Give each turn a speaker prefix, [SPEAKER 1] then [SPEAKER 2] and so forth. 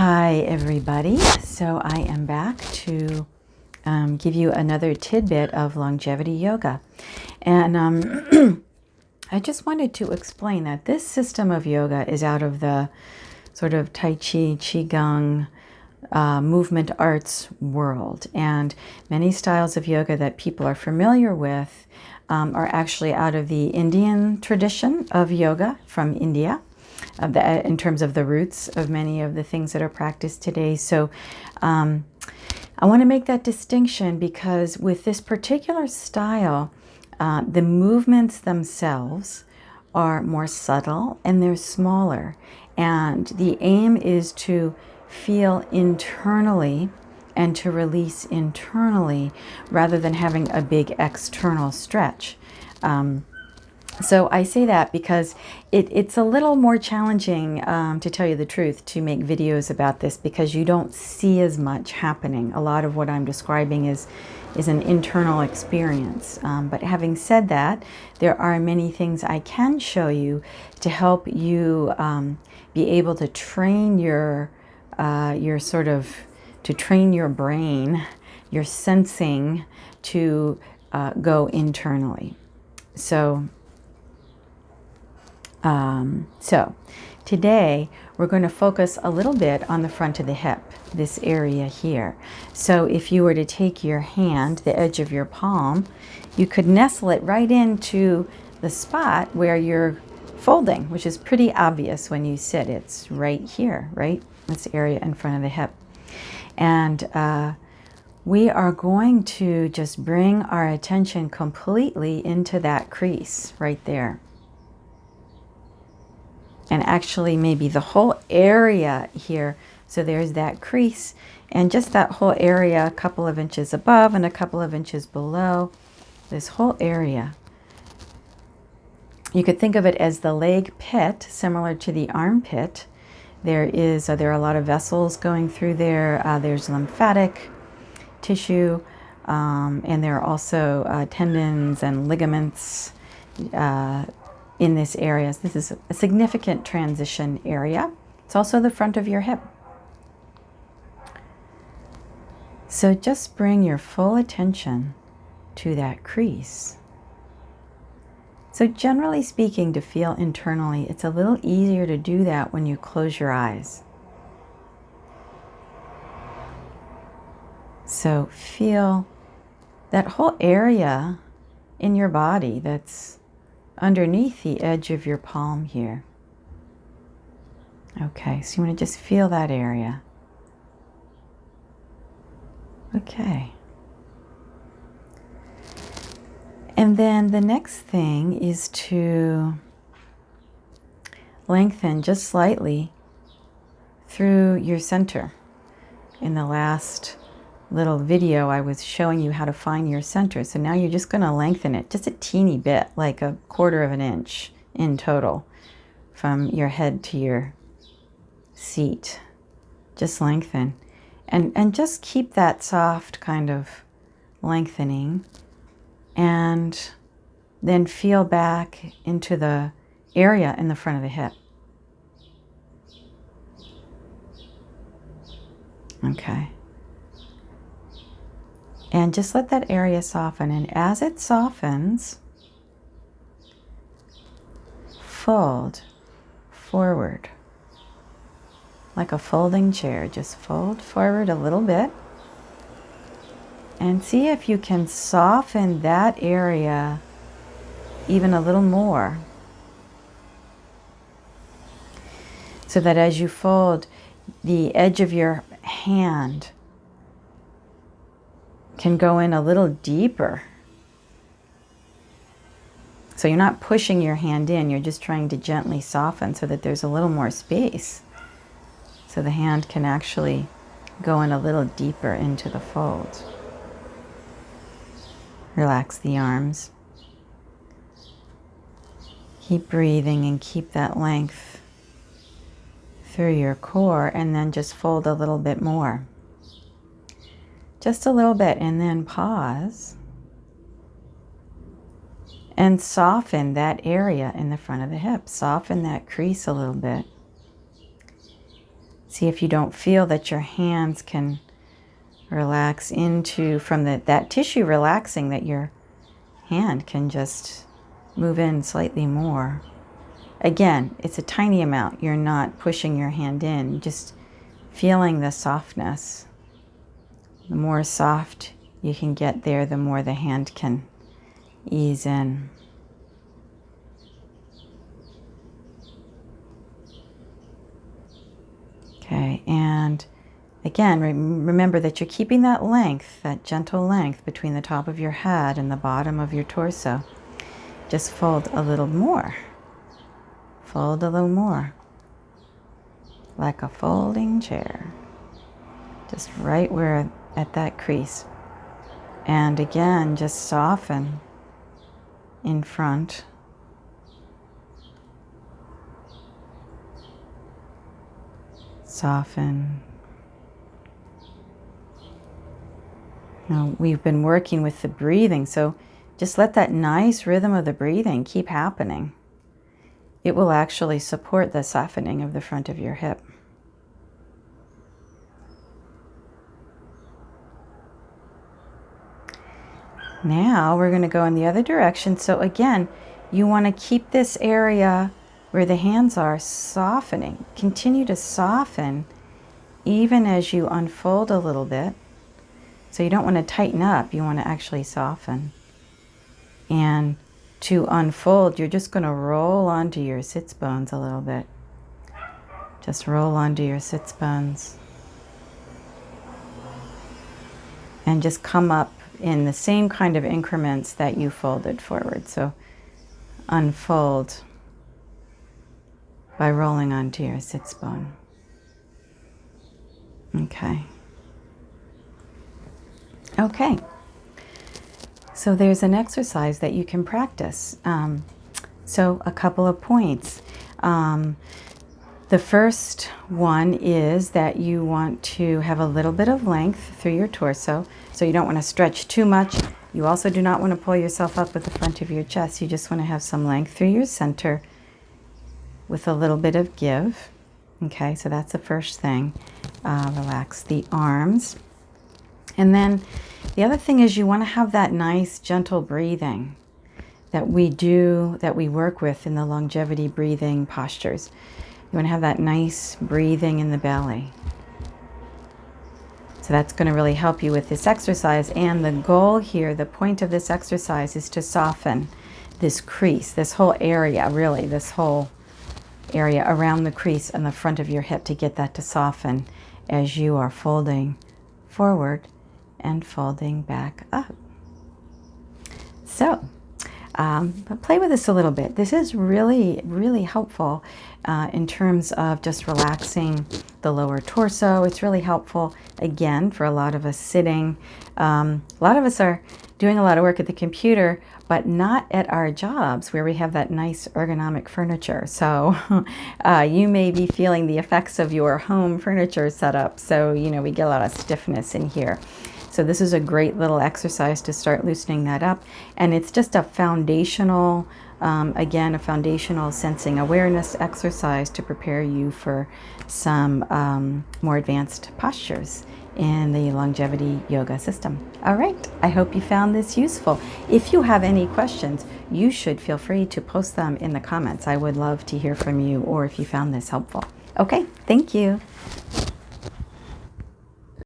[SPEAKER 1] Hi everybody, so I am back to give you another tidbit of longevity yoga, and I just wanted to explain that this system of yoga is out of the sort of Tai Chi, Qigong, movement arts world, and many styles of yoga that people are familiar with are actually out of the Indian tradition of yoga from India. In terms of the roots of many of the things that are practiced today. So I want to make that distinction because with this particular style, the movements themselves are more subtle and they're smaller. And the aim is to feel internally and to release internally rather than having a big external stretch. So I say that because it's a little more challenging, to tell you the truth, to make videos about this because you don't see as much happening. A lot of what I'm describing is an internal experience. But having said that, there are many things I can show you to help you be able to train your train your brain, your sensing to go internally. So today we're going to focus a little bit on the front of the hip, this area here. So if you were to take your hand, the edge of your palm, you could nestle it right into the spot where you're folding, which is pretty obvious when you sit. It's right here, right? This area in front of the hip. And we are going to just bring our attention completely into that crease right there. And actually maybe the whole area here. So there's that crease and just that whole area, a couple of inches above and a couple of inches below, this whole area. You could think of it as the leg pit, similar to the armpit. There are a lot of vessels going through there. There's lymphatic tissue, and there are also tendons and ligaments in this area. This is a significant transition area. It's also the front of your hip. So just bring your full attention to that crease. So generally speaking, to feel internally, it's a little easier to do that when you close your eyes. So feel that whole area in your body that's underneath the edge of your palm here. Okay, so you want to just feel that area. Okay. And then the next thing is to lengthen just slightly through your center. In the last little video, I was showing you how to find your center. So now you're just going to lengthen it just a teeny bit, like 1/4 of an inch in total from your head to your seat. Just lengthen. And just keep that soft kind of lengthening. And then feel back into the area in the front of the hip. Okay. And just let that area soften. And as it softens, fold forward. Like a folding chair. Just fold forward a little bit. And see if you can soften that area even a little more. So that as you fold, the edge of your hand can go in a little deeper. So you're not pushing your hand in, you're just trying to gently soften so that there's a little more space. So the hand can actually go in a little deeper into the fold. Relax the arms. Keep breathing and keep that length through your core, and then just fold a little bit more. Just a little bit, and then pause and soften that area in the front of the hip. Soften that crease a little bit. See if you don't feel that your hands can relax into, from that tissue relaxing, that your hand can just move in slightly more. Again, it's a tiny amount. You're not pushing your hand in, just feeling the softness. The more soft you can get there, the more the hand can ease in. Okay, and again, remember that you're keeping that length, that gentle length between the top of your head and the bottom of your torso. Just fold a little more. Fold a little more. Like a folding chair. Just right where, at that crease. And again, just soften in front. Soften. Now, we've been working with the breathing, so just let that nice rhythm of the breathing keep happening. It will actually support the softening of the front of your hip. Now we're going to go in the other direction. So again, you want to keep this area where the hands are softening. Continue to soften even as you unfold a little bit. So you don't want to tighten up, you want to actually soften. And to unfold, you're just going to roll onto your sits bones a little bit. Just roll onto your sits bones. And just come up in the same kind of increments that you folded forward. So unfold by rolling onto your sits bone. Okay. Okay. So there's an exercise that you can practice. So a couple of points. The first one is that you want to have a little bit of length through your torso. So you don't want to stretch too much. You also do not want to pull yourself up with the front of your chest. You just want to have some length through your center with a little bit of give. Okay, so that's the first thing. Relax the arms. And then the other thing is you want to have that nice gentle breathing that we work with in the longevity breathing postures. You want to have that nice breathing in the belly. So that's going to really help you with this exercise. And the goal here, the point of this exercise, is to soften this crease, this whole area, really, this whole area around the crease and the front of your hip, to get that to soften as you are folding forward and folding back up. So, but play with this a little bit. This is really, really helpful in terms of just relaxing the lower torso. It's really helpful, again, for a lot of us sitting. A lot of us are doing a lot of work at the computer, but not at our jobs where we have that nice ergonomic furniture. So you may be feeling the effects of your home furniture setup. So, you know, we get a lot of stiffness in here. So this is a great little exercise to start loosening that up. And it's just a foundational, again, a foundational sensing awareness exercise to prepare you for some more advanced postures in the longevity yoga system. All right, I hope you found this useful. If you have any questions, you should feel free to post them in the comments. I would love to hear from you, or if you found this helpful. Okay, thank you.